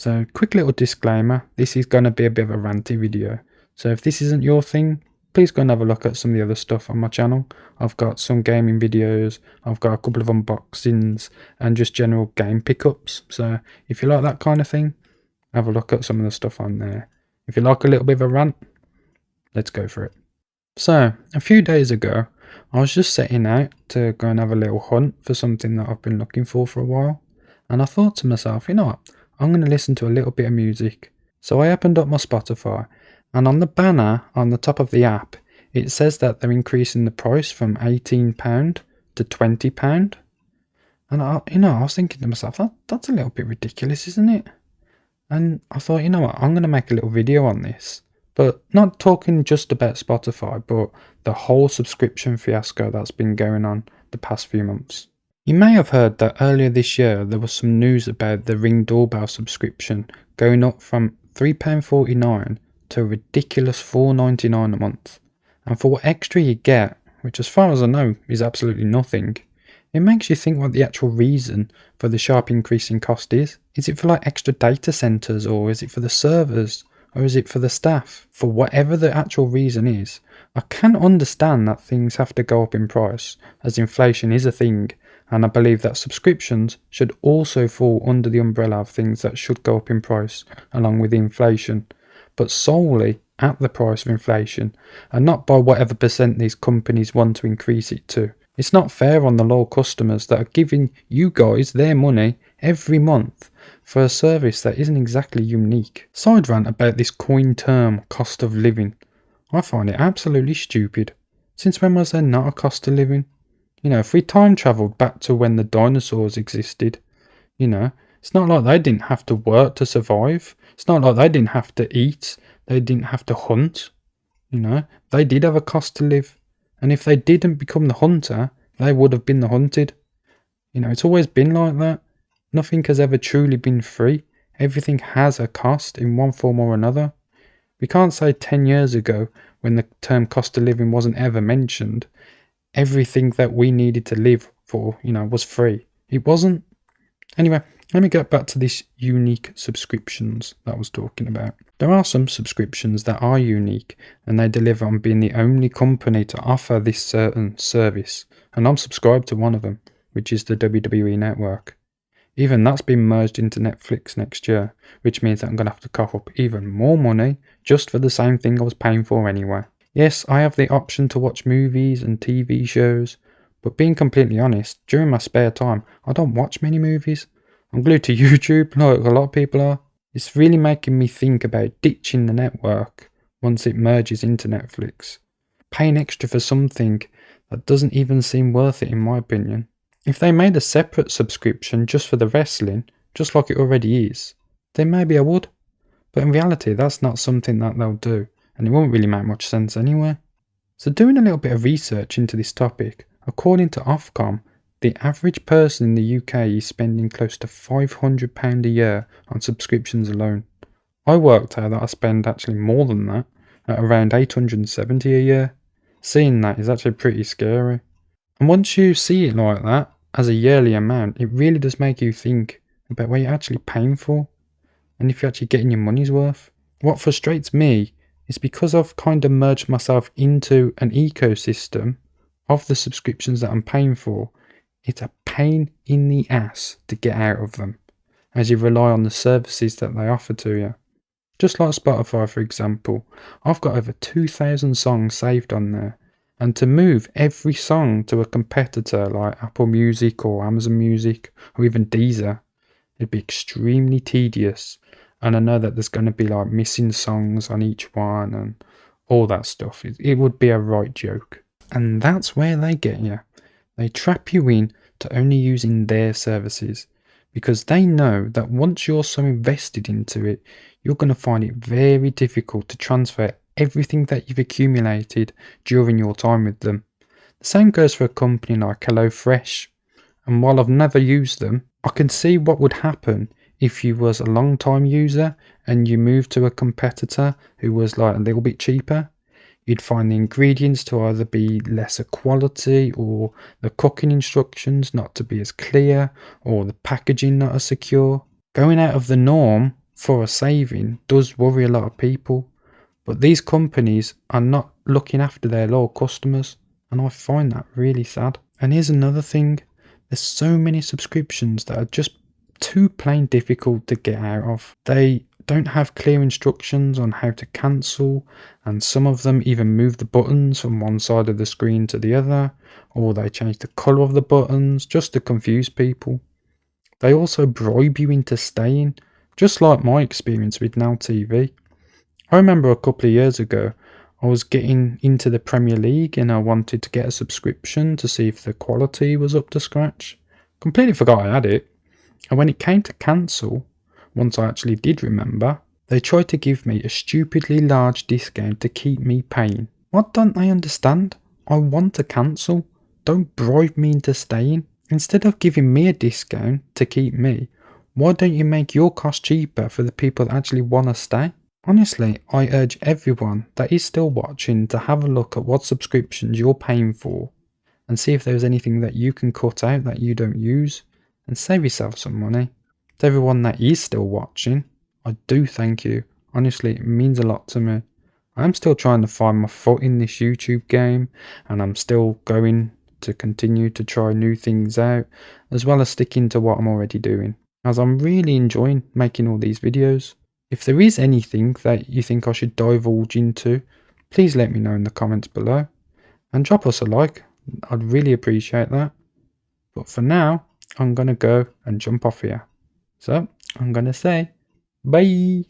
So quick little disclaimer, this is going to be a bit of a ranty video. So if this isn't your thing, please go and have a look at some of the other stuff on my channel. I've got some gaming videos, I've got a couple of unboxings and just general game pickups. So if you like that kind of thing, have a look at some of the stuff on there. If you like a little bit of a rant, let's go for it. So a few days ago, I was just setting out to go and have a little hunt for something that I've been looking for a while. And I thought to myself, you know what? I'm going to listen to a little bit of music. So I opened up my Spotify, and on the banner on the top of the app, it says that they're increasing the price from £18 to £20. And I was thinking to myself, that's a little bit ridiculous, isn't it? And I thought, you know what, I'm going to make a little video on this. But not talking just about Spotify, but the whole subscription fiasco that's been going on the past few months. You may have heard that earlier this year there was some news about the Ring doorbell subscription going up from £3.49 to a ridiculous £4.99 a month. And for what extra you get, which as far as I know is absolutely nothing, it makes you think what the actual reason for the sharp increase in cost is. Is it for like extra data centers, or is it for the servers, or is it for the staff? For whatever the actual reason is, I can understand that things have to go up in price, as inflation is a thing, and I believe that subscriptions should also fall under the umbrella of things that should go up in price along with inflation, but solely at the price of inflation and not by whatever percent these companies want to increase it to. It's not fair on the loyal customers that are giving you guys their money every month for a service that isn't exactly unique. Side rant about this coined term cost of living. I find it absolutely stupid. Since when was there not a cost of living? If we time travelled back to when the dinosaurs existed, it's not like they didn't have to work to survive. It's not like they didn't have to eat. They didn't have to hunt. They did have a cost to live. And if they didn't become the hunter, they would have been the hunted. It's always been like that. Nothing has ever truly been free. Everything has a cost in one form or another. We can't say 10 years ago, when the term cost of living wasn't ever mentioned, everything that we needed to live for, was free. It wasn't. Anyway, let me get back to this unique subscriptions that I was talking about. There are some subscriptions that are unique, and they deliver on being the only company to offer this certain service, and I'm subscribed to one of them, which is the WWE Network. Even that's been merged into Netflix next year, which means that I'm going to have to cough up even more money just for the same thing I was paying for anyway. Yes, I have the option to watch movies and TV shows, but being completely honest, during my spare time, I don't watch many movies. I'm glued to YouTube like a lot of people are. It's really making me think about ditching the network once it merges into Netflix. Paying extra for something that doesn't even seem worth it in my opinion. If they made a separate subscription just for the wrestling, just like it already is, then maybe I would. But in reality, that's not something that they'll do, and it won't really make much sense anyway. So doing a little bit of research into this topic, according to Ofcom, the average person in the UK is spending close to £500 a year on subscriptions alone. I worked out that I spend actually more than that, at around £870 a year. Seeing that is actually pretty scary. And once you see it like that, as a yearly amount, it really does make you think about what you're actually paying for, and if you're actually getting your money's worth. What frustrates me is because I've kind of merged myself into an ecosystem of the subscriptions that I'm paying for, it's a pain in the ass to get out of them, as you rely on the services that they offer to you. Just like Spotify, for example, I've got over 2,000 songs saved on there, and to move every song to a competitor like Apple Music or Amazon Music or even Deezer, it'd be extremely tedious. And I know that there's going to be like missing songs on each one and all that stuff. It would be a right joke. And that's where they get you. They trap you in to only using their services, because they know that once you're so invested into it, you're going to find it very difficult to transfer everything that you've accumulated during your time with them. The same goes for a company like HelloFresh. And while I've never used them, I can see what would happen if you was a long time user and you moved to a competitor who was like a little bit cheaper. You'd find the ingredients to either be lesser quality, or the cooking instructions not to be as clear, or the packaging not as secure. Going out of the norm for a saving does worry a lot of people. But these companies are not looking after their loyal customers, and I find that really sad. And here's another thing, there's so many subscriptions that are just too plain difficult to get out of. They don't have clear instructions on how to cancel, and some of them even move the buttons from one side of the screen to the other, or they change the colour of the buttons just to confuse people. They also bribe you into staying, just like my experience with Now TV. I remember a couple of years ago, I was getting into the Premier League and I wanted to get a subscription to see if the quality was up to scratch. Completely forgot I had it. And when it came to cancel, once I actually did remember, they tried to give me a stupidly large discount to keep me paying. What don't they understand? I want to cancel. Don't bribe me into staying. Instead of giving me a discount to keep me, why don't you make your cost cheaper for the people that actually want to stay? Honestly, I urge everyone that is still watching to have a look at what subscriptions you're paying for and see if there's anything that you can cut out that you don't use and save yourself some money. To everyone that is still watching, I do thank you. Honestly, it means a lot to me. I'm still trying to find my foot in this YouTube game, and I'm still going to continue to try new things out, as well as sticking to what I'm already doing, as I'm really enjoying making all these videos. If there is anything that you think I should divulge into, please let me know in the comments below, and drop us a like. I'd really appreciate that. But for now, I'm gonna go and jump off here. So I'm gonna say bye.